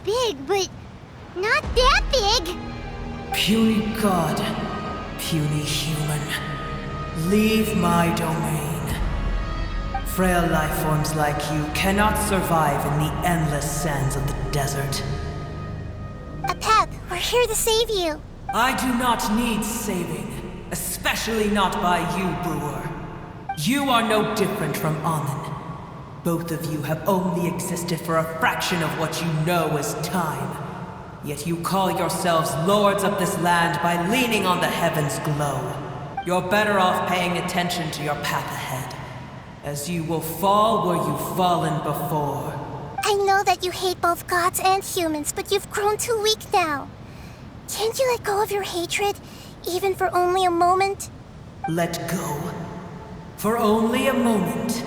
big, but not that big. Puny god, puny human, leave my domain. Frail life forms like you cannot survive in the endless sands of the desert. Pep, we're here to save you. I do not need saving, especially not by you, Brewer. You are no different from Amun. Both of you have only existed for a fraction of what you know as time. Yet you call yourselves lords of this land by leaning on the heavens' glow. You're better off paying attention to your path ahead, as you will fall where you've fallen before. I know that you hate both gods and humans, but you've grown too weak now. Can't you let go of your hatred, even for only a moment? Let go? For only a moment?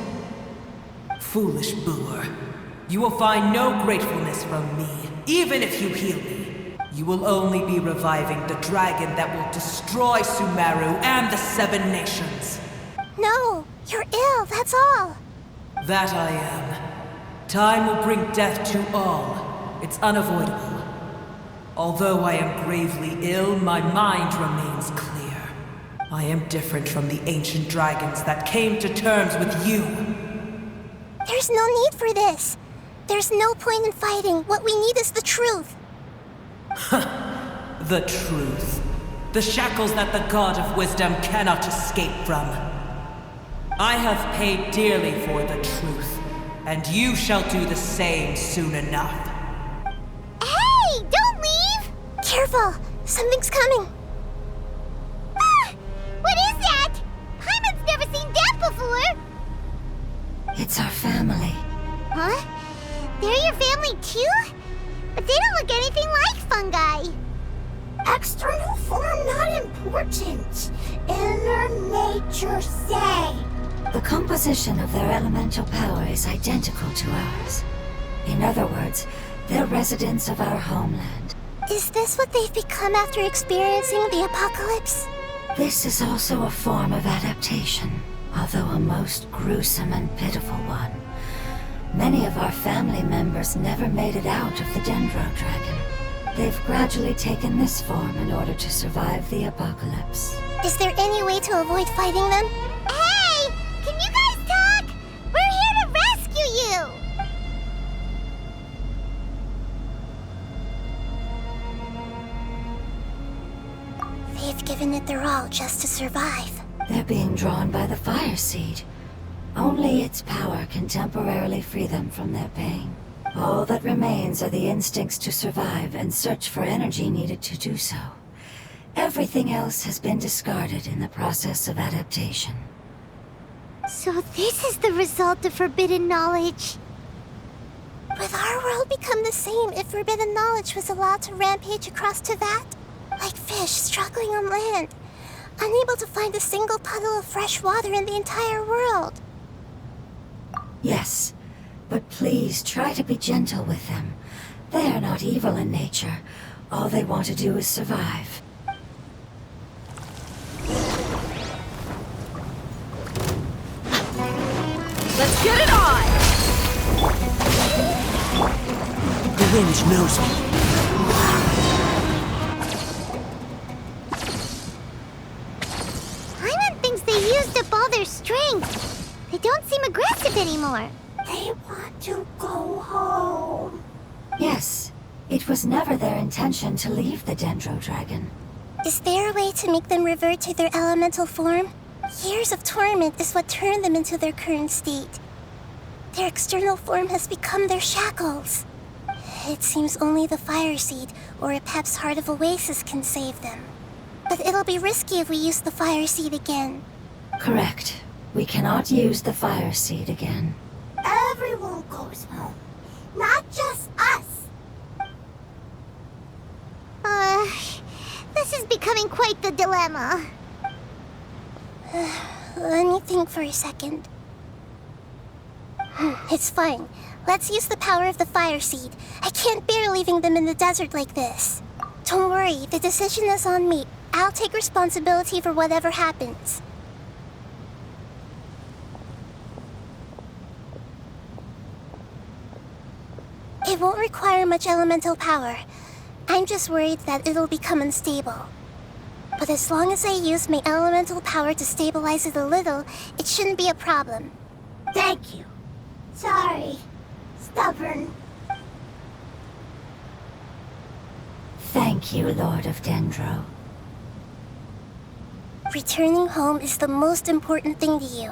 Foolish Brewer. You will find no gratefulness from me, even if you heal me. You will only be reviving the dragon that will destroy Sumeru and the Seven Nations. No, you're ill, that's all. That I am. Time will bring death to all. It's unavoidable. Although I am gravely ill, my mind remains clear. I am different from the ancient dragons that came to terms with you. There's no need for this. There's no point in fighting. What we need is the truth. The truth. The shackles that the God of Wisdom cannot escape from. I have paid dearly for the truth, and you shall do the same soon enough. Hey, don't leave! Careful, something's coming. Ah! What is that? Paimon's never seen that before! It's our family. Huh? They're your family too? But they don't look anything like fungi. External form not important. Inner nature say. The composition of their elemental power is identical to ours. In other words, they're residents of our homeland. Is this what they've become after experiencing the apocalypse? This is also a form of adaptation, although a most gruesome and pitiful one. Many of our family members never made it out of the Dendro Dragon. They've gradually taken this form in order to survive the apocalypse. Is there any way to avoid fighting them? Hey! Can you guys talk? We're here to rescue you! They've given it their all just to survive. They're being drawn by the fire seed. Only its power can temporarily free them from their pain. All that remains are the instincts to survive and search for energy needed to do so. Everything else has been discarded in the process of adaptation. So this is the result of forbidden knowledge. Would our world become the same if forbidden knowledge was allowed to rampage across Tevat? Like fish struggling on land, unable to find a single puddle of fresh water in the entire world. Yes, but please try to be gentle with them. They are not evil in nature. All they want to do is survive. Let's get it on! The wind knows me. Paimon thinks they used up all their strength. They don't seem aggressive anymore. They want to go home. Yes, it was never their intention to leave the Dendro Dragon. Is there a way to make them revert to their elemental form? Years of torment is what turned them into their current state. Their external form has become their shackles. It seems only the Fire Seed or Epep's Heart of Oasis can save them. But it'll be risky if we use the Fire Seed again. Correct. We cannot use the fire seed again. Everyone goes home. Not just us. This is becoming quite the dilemma. Let me think for a second. It's fine. Let's use the power of the Fire Seed. I can't bear leaving them in the desert like this. Don't worry, the decision is on me. I'll take responsibility for whatever happens. It won't require much elemental power. I'm just worried that it'll become unstable. But as long as I use my elemental power to stabilize it a little, it shouldn't be a problem. Thank you. Sorry. Stubborn. Thank you, Lord of Dendro. Returning home is the most important thing to you.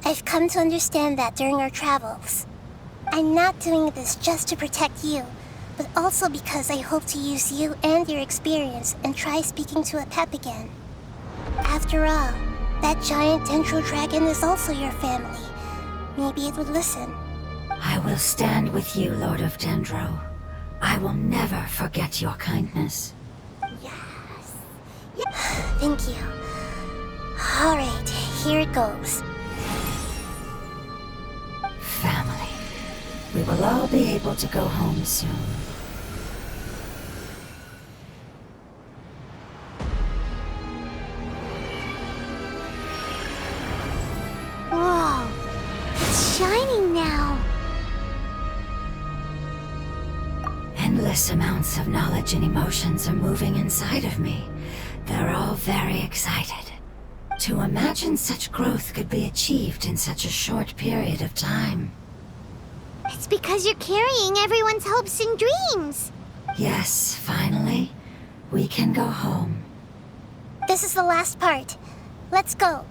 I've come to understand that during our travels. I'm not doing this just to protect you, but also because I hope to use you and your experience and try speaking to a Pep again. After all, that giant Dendro dragon is also your family. Maybe it would listen. I will stand with you, Lord of Dendro. I will never forget your kindness. Yes. Thank you. Alright, here it goes. Family. We will all be able to go home soon. Whoa. It's shining now. Endless amounts of knowledge and emotions are moving inside of me. They're all very excited. To imagine such growth could be achieved in such a short period of time. It's because you're carrying everyone's hopes and dreams. Yes, finally, we can go home. This is the last part. Let's go.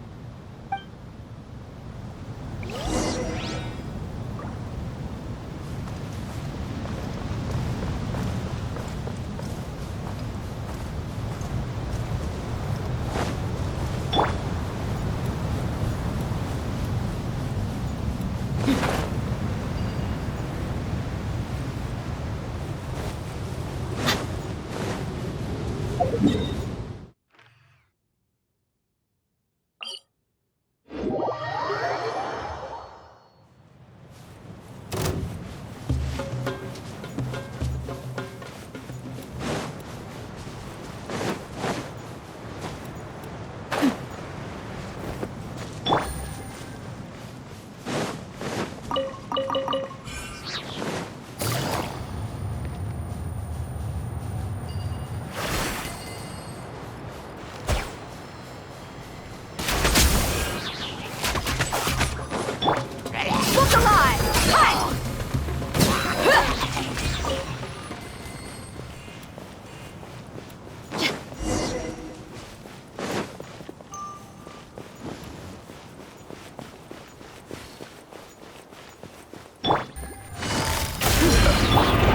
Look alive! Hi!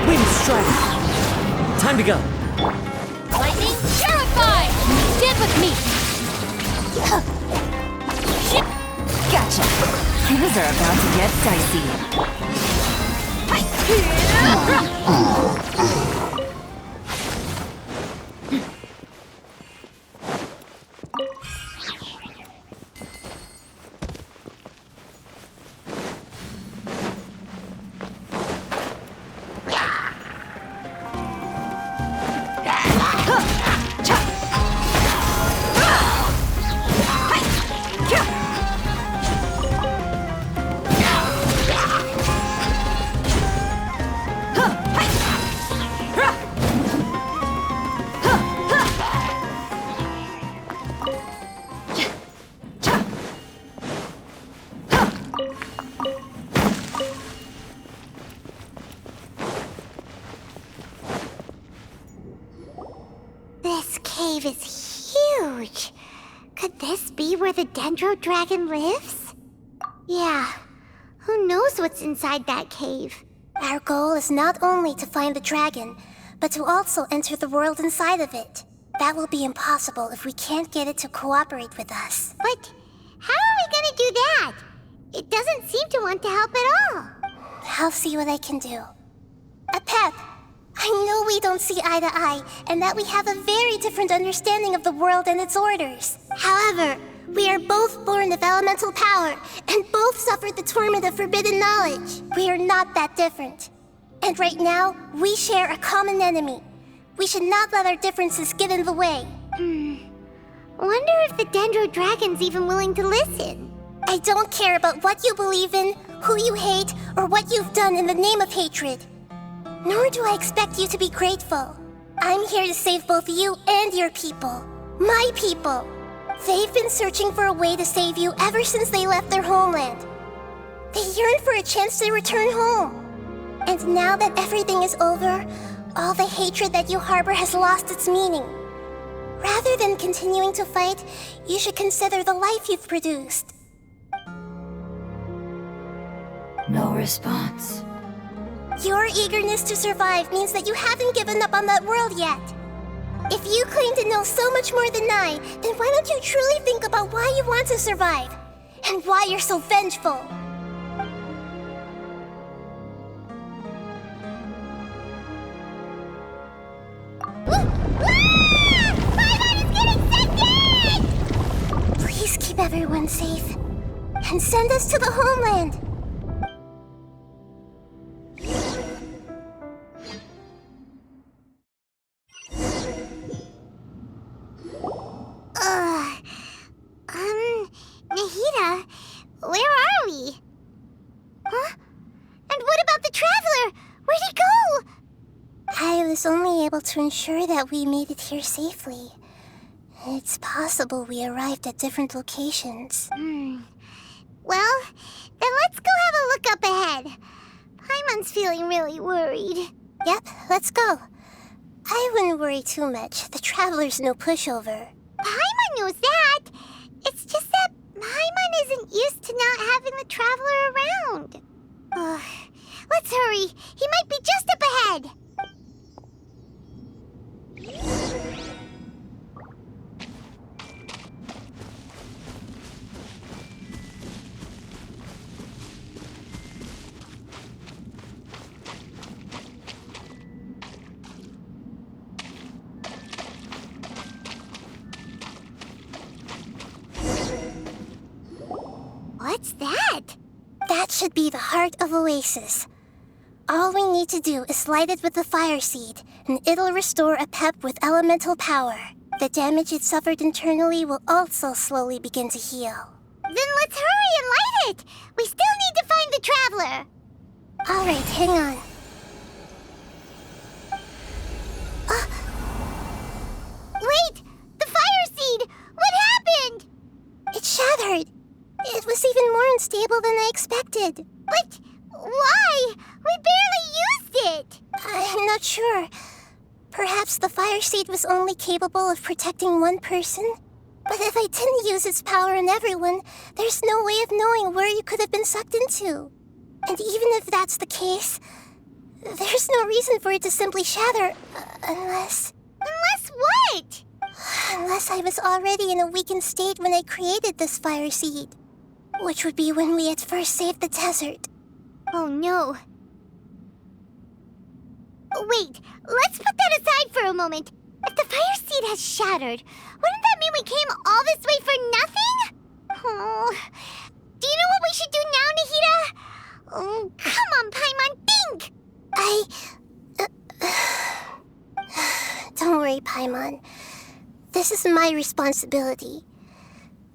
Wind strike! Time to go. Lightning terrified! Stand with me! Gotcha! Things are about to get dicey. This cave is huge. Could this be where the Dendro Dragon lives? Yeah. Who knows what's inside that cave? Our goal is not only to find the dragon, but to also enter the world inside of it. That will be impossible if we can't get it to cooperate with us. But how are we gonna do that? It doesn't seem to want to help at all. I'll see what I can do. Pep, I know we don't see eye to eye, and that we have a very different understanding of the world and its orders. However, we are both born of elemental power, and both suffered the torment of forbidden knowledge. We are not that different. And right now, we share a common enemy. We should not let our differences get in the way. Wonder if the Dendro Dragon's even willing to listen. I don't care about what you believe in, who you hate, or what you've done in the name of hatred. Nor do I expect you to be grateful. I'm here to save both you and your people. My people. They've been searching for a way to save you ever since they left their homeland. They yearn for a chance to return home. And now that everything is over, all the hatred that you harbor has lost its meaning. Rather than continuing to fight, you should consider the life you've produced. No response. Your eagerness to survive means that you haven't given up on that world yet. If you claim to know so much more than I, then why don't you truly think about why you want to survive? And why you're so vengeful? Please keep everyone safe. And send us to the homeland. Nahida, where are we? Huh? And what about the Traveler? Where'd he go? I was only able to ensure that we made it here safely. It's possible we arrived at different locations. Well, then let's go have a look up ahead. Paimon's feeling really worried. Yep, let's go. I wouldn't worry too much. The Traveler's no pushover. Paimon knows that. It's just that Paimon isn't used to not having the Traveler around. Let's hurry. He might be just up ahead. What's that? That should be the heart of Oasis. All we need to do is light it with the fire seed, and it'll restore a pep with elemental power. The damage it suffered internally will also slowly begin to heal. Then let's hurry and light it! We still need to find the Traveler! Alright, hang on. Wait! The fire seed! What happened? It shattered! It was even more unstable than I expected. But why? We barely used it! I'm not sure. Perhaps the fire seed was only capable of protecting one person? But if I didn't use its power on everyone, there's no way of knowing where you could have been sucked into. And even if that's the case, there's no reason for it to simply shatter, unless... Unless what? Unless I was already in a weakened state when I created this fire seed. Which would be when we had first saved the desert. Oh no. Wait, let's put that aside for a moment. If the fire seed has shattered, wouldn't that mean we came all this way for nothing? Oh, do you know what we should do now, Nahida? Oh, come on, Paimon, think! Don't worry, Paimon. This is my responsibility.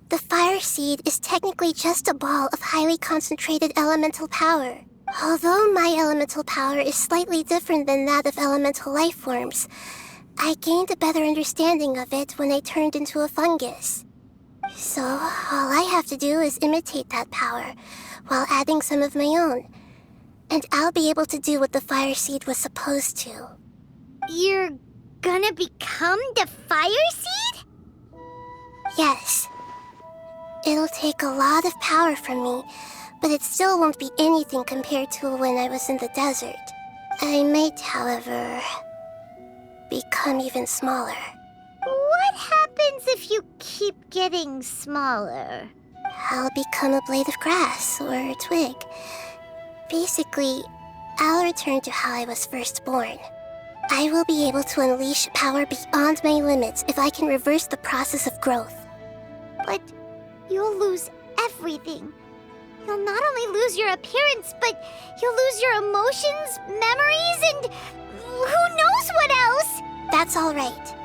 The fire seed is technically just a ball of highly concentrated elemental power. Although my elemental power is slightly different than that of elemental life forms, I gained a better understanding of it when I turned into a fungus. So, all I have to do is imitate that power, while adding some of my own. And I'll be able to do what the fire seed was supposed to. You're gonna become the fire seed? Yes. It'll take a lot of power from me, but it still won't be anything compared to when I was in the desert. I might, however, become even smaller. What happens if you keep getting smaller? I'll become a blade of grass or a twig. Basically, I'll return to how I was first born. I will be able to unleash power beyond my limits if I can reverse the process of growth. But you'll lose everything. You'll not only lose your appearance, but you'll lose your emotions, memories, and who knows what else? That's all right.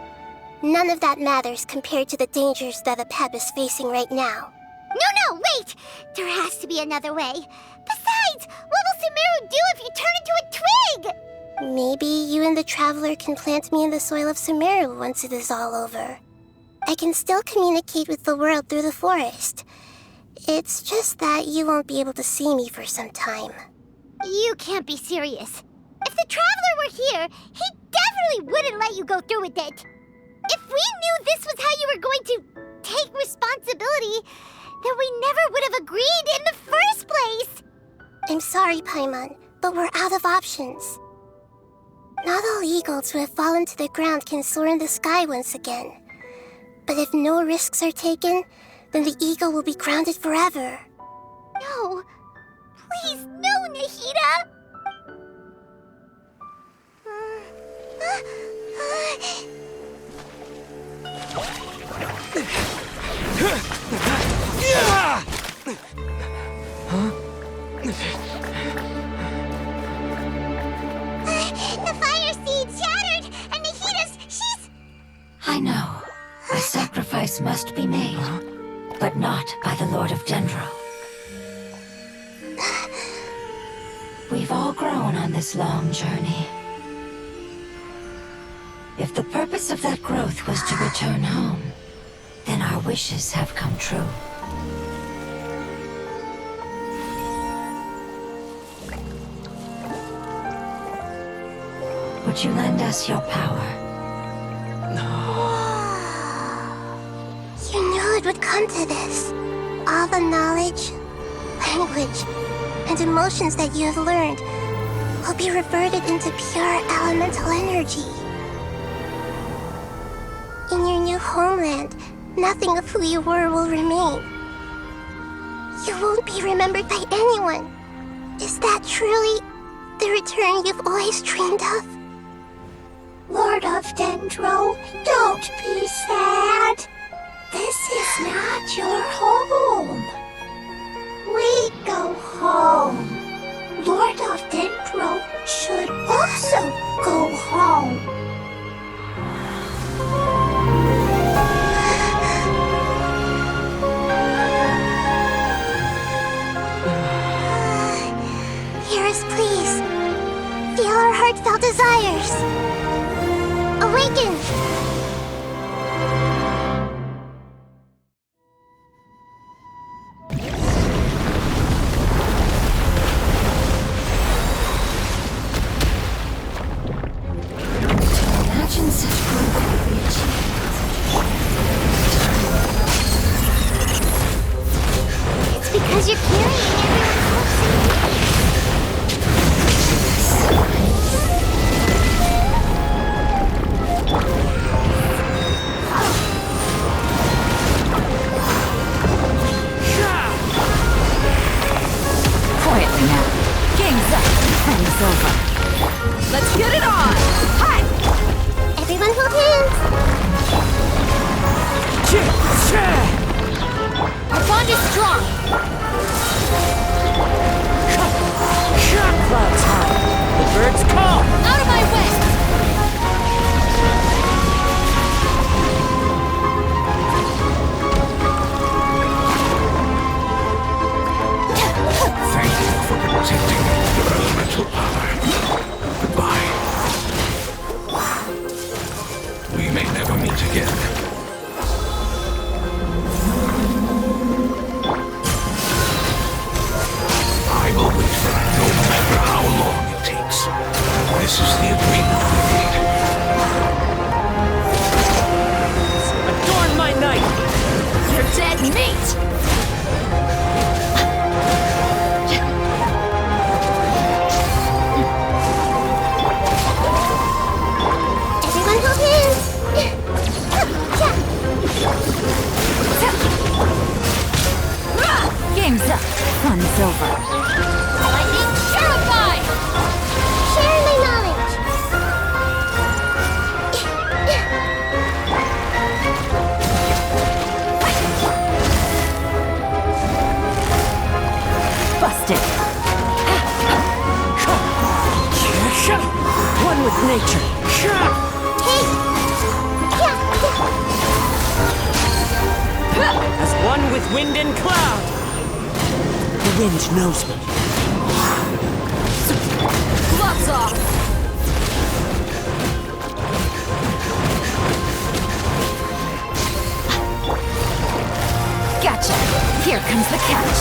None of that matters compared to the dangers that the Pep is facing right now. No, wait! There has to be another way. Besides, what will Sumeru do if you turn into a twig? Maybe you and the Traveler can plant me in the soil of Sumeru once it is all over. I can still communicate with the world through the forest. It's just that you won't be able to see me for some time. You can't be serious. If the Traveler were here, he definitely wouldn't let you go through with it. If we knew this was how you were going to take responsibility, then we never would have agreed in the first place. I'm sorry, Paimon, but we're out of options. Not all eagles who have fallen to the ground can soar in the sky once again. But if no risks are taken, then the eagle will be grounded forever. No. Please, no, Nahida! The fire seed shattered, and she's... I know. A sacrifice must be made, but not by the Lord of Dendro. We've all grown on this long journey. If the purpose of that growth was to return home, then our wishes have come true. Would you lend us your power? You knew it would come to this. All the knowledge, language, and emotions that you have learned will be reverted into pure elemental energy. In your new homeland, nothing of who you were will remain. You won't be remembered by anyone. Is that truly the return you've always dreamed of? Lord of Dendro, don't be sad. This is not your home. We go home. Lord of Dendro should also go home. Hear us, please. Feel our heartfelt desires. Awaken! Imagine such growth could be achieved. It's because you're carrying everyone else. Quietly now. Game's up. Time's over. Let's get it on! Hi! Everyone hold hands! Our bond is strong! Clouds high. The birds call. Out of my way! Thank you for protecting your elemental power. Goodbye. We may never meet again. I will wait for it no matter how long it takes. This is the agreement we made. Adorn my night. You're dead meat! Everyone hold hands! Game's up. Fun's over. Lightning terrified! Share my knowledge! Busted. One with nature. Hey! As one with wind and cloud. The wind knows me. Gloves off! Here comes the catch.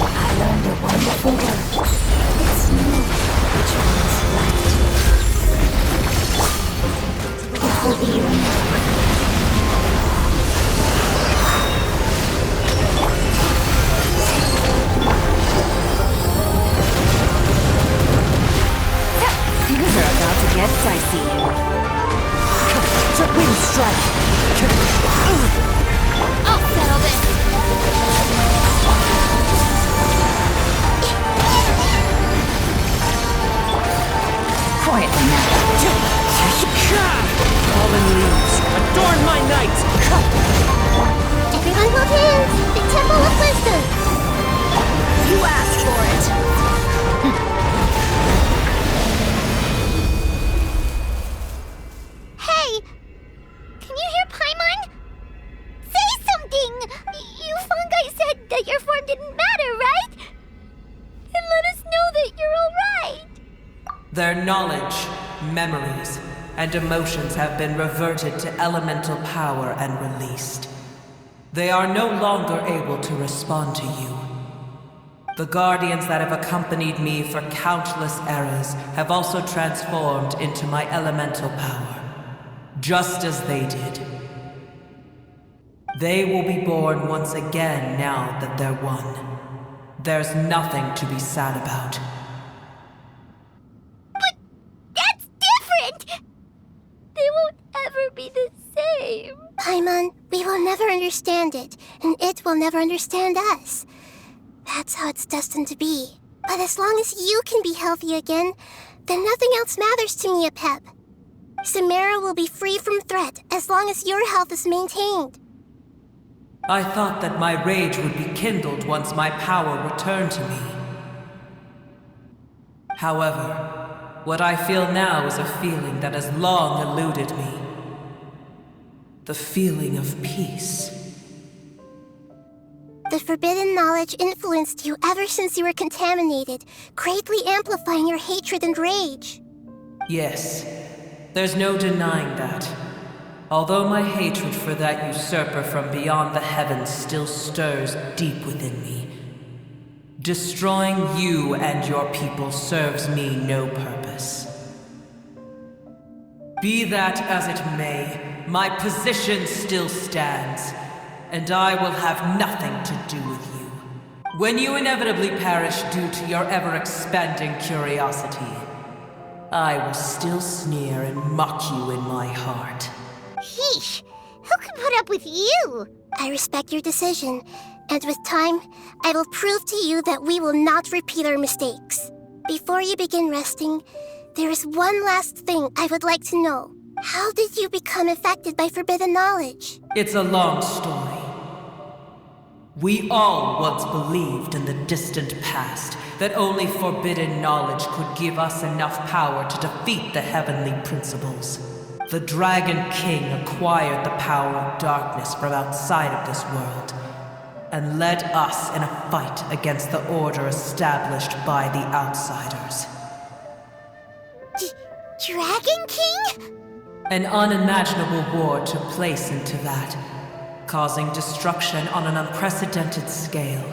I learned a wonderful word. It's new, which means light. It will be remembered. Things are about to get dicey. Wind strike. I'll settle this. Quietly now. Fallen leaves, adorn my night! Everyone hold hands. The Temple of Wisdom. You asked for it. Hey! Can you hear Paimon? Say something! You fungi said that your form didn't matter, right? And let us know that you're alright! Their knowledge, memories, and emotions have been reverted to elemental power and released. They are no longer able to respond to you. The guardians that have accompanied me for countless eras have also transformed into my elemental power, just as they did. They will be born once again now that they're one. There's nothing to be sad about. That's different! They won't ever be the same. Paimon, we will never understand it, and it will never understand us. That's how it's destined to be. But as long as you can be healthy again, then nothing else matters to me, Apep. Samara will be free from threat as long as your health is maintained. I thought that my rage would be kindled once my power returned to me. However, what I feel now is a feeling that has long eluded me. The feeling of peace. The forbidden knowledge influenced you ever since you were contaminated, greatly amplifying your hatred and rage. Yes, there's no denying that. Although my hatred for that usurper from beyond the heavens still stirs deep within me, destroying you and your people serves me no purpose. Be that as it may, my position still stands, and I will have nothing to do with you. When you inevitably perish due to your ever-expanding curiosity, I will still sneer and mock you in my heart. Yeesh! Who can put up with you? I respect your decision, and with time, I will prove to you that we will not repeat our mistakes. Before you begin resting, there is one last thing I would like to know. How did you become affected by forbidden knowledge? It's a long story. We all once believed in the distant past that only forbidden knowledge could give us enough power to defeat the heavenly principles. The Dragon King acquired the power of darkness from outside of this world, and led us in a fight against the order established by the outsiders. Dragon King? An unimaginable war took place into that, causing destruction on an unprecedented scale.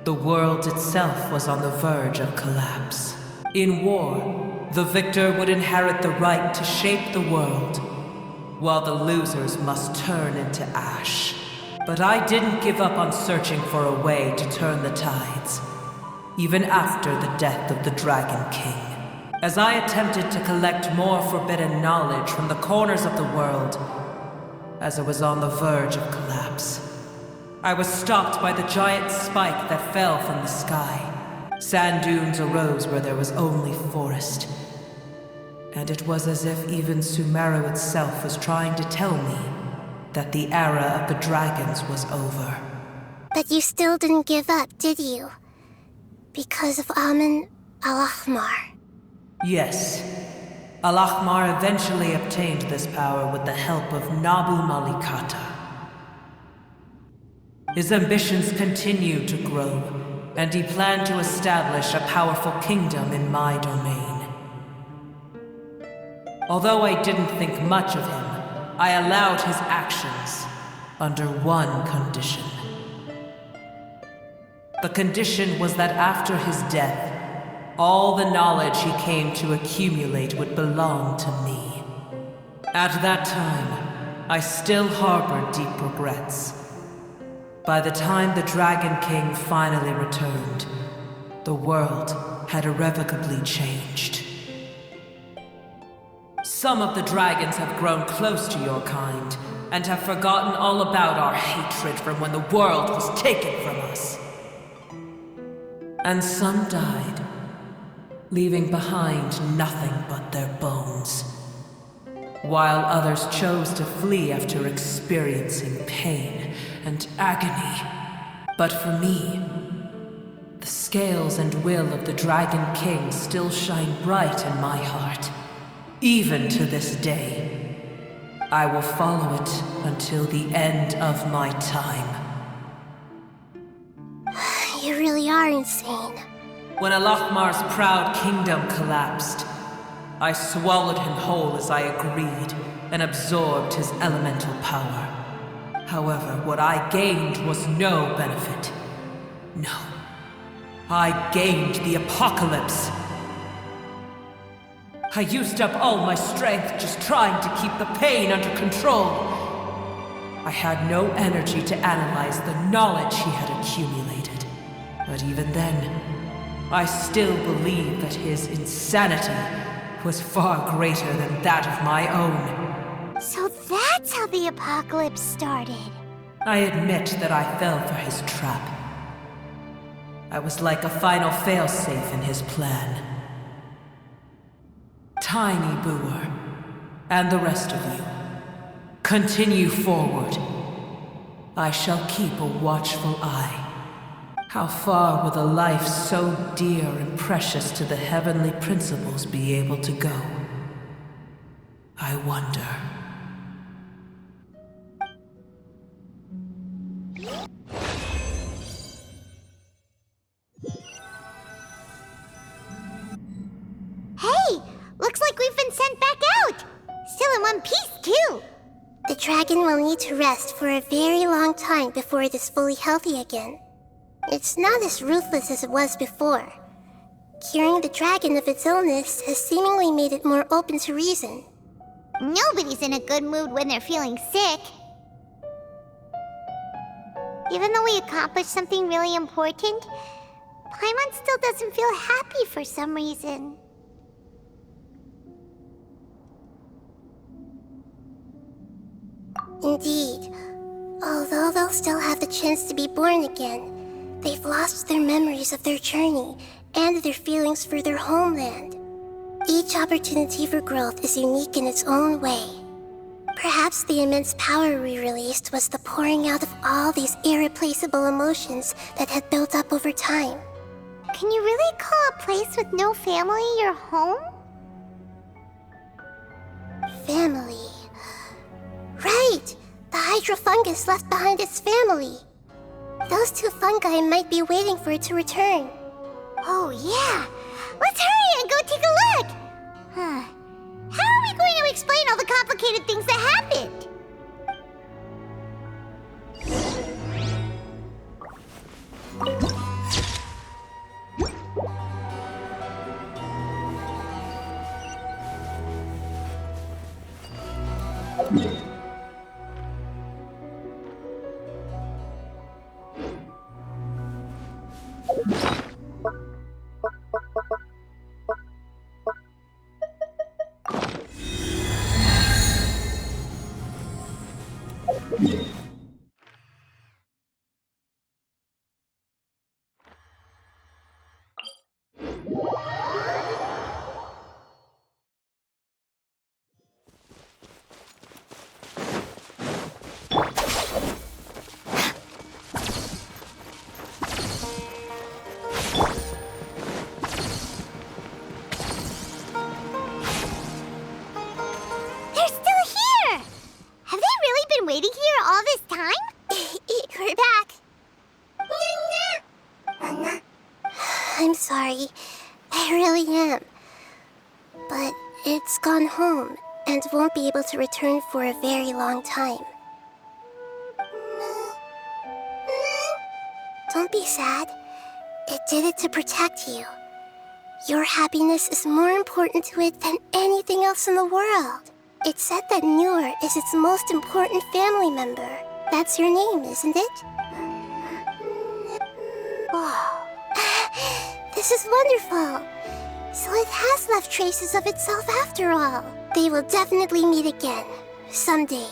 The world itself was on the verge of collapse. In war, the victor would inherit the right to shape the world, while the losers must turn into ash. But I didn't give up on searching for a way to turn the tides, even after the death of the Dragon King. As I attempted to collect more forbidden knowledge from the corners of the world, as it was on the verge of collapse, I was stopped by the giant spike that fell from the sky. Sand dunes arose where there was only forest. And it was as if even Sumeru itself was trying to tell me that the era of the dragons was over. But you still didn't give up, did you? Because of Amun Al-Ahmar. Yes. Al-Ahmar eventually obtained this power with the help of Nabu Malikata. His ambitions continued to grow, and he planned to establish a powerful kingdom in my domain. Although I didn't think much of him, I allowed his actions under one condition. The condition was that after his death, all the knowledge he came to accumulate would belong to me. At that time, I still harbored deep regrets. By the time the Dragon King finally returned, the world had irrevocably changed. Some of the dragons have grown close to your kind, and have forgotten all about our hatred from when the world was taken from us. And some died, leaving behind nothing but their bones, while others chose to flee after experiencing pain and agony. But for me, the scales and will of the Dragon King still shine bright in my heart. Even to this day, I will follow it until the end of my time. You really are insane. When Al-Ahmar's proud kingdom collapsed, I swallowed him whole as I agreed and absorbed his elemental power. However, what I gained was no benefit. No. I gained the apocalypse. I used up all my strength just trying to keep the pain under control. I had no energy to analyze the knowledge he had accumulated. But even then, I still believed that his insanity was far greater than that of my own. So that's how the apocalypse started. I admit that I fell for his trap. I was like a final failsafe in his plan. Tiny Boer, and the rest of you, continue forward. I shall keep a watchful eye. How far will a life so dear and precious to the heavenly principles be able to go? I wonder. Hey! Looks like we've been sent back out! Still in one piece, too! The dragon will need to rest for a very long time before it is fully healthy again. It's not as ruthless as it was before. Curing the dragon of its illness has seemingly made it more open to reason. Nobody's in a good mood when they're feeling sick. Even though we accomplished something really important, Paimon still doesn't feel happy for some reason. Indeed. Although they'll still have the chance to be born again, they've lost their memories of their journey and their feelings for their homeland. Each opportunity for growth is unique in its own way. Perhaps the immense power we released was the pouring out of all these irreplaceable emotions that had built up over time. Can you really call a place with no family your home? Family. Right! The hydrofungus left behind its family. Those two fungi might be waiting for it to return. Oh, yeah! Let's hurry and go take a look! Huh. How are we going to explain all the complicated things that happened? sorry. I really am. But it's gone home and won't be able to return for a very long time. Don't be sad. It did it to protect you. Your happiness is more important to it than anything else in the world. It's said that Noor is its most important family member. That's your name, isn't it? Oh. This is wonderful. So it has left traces of itself after all. They will definitely meet again, someday.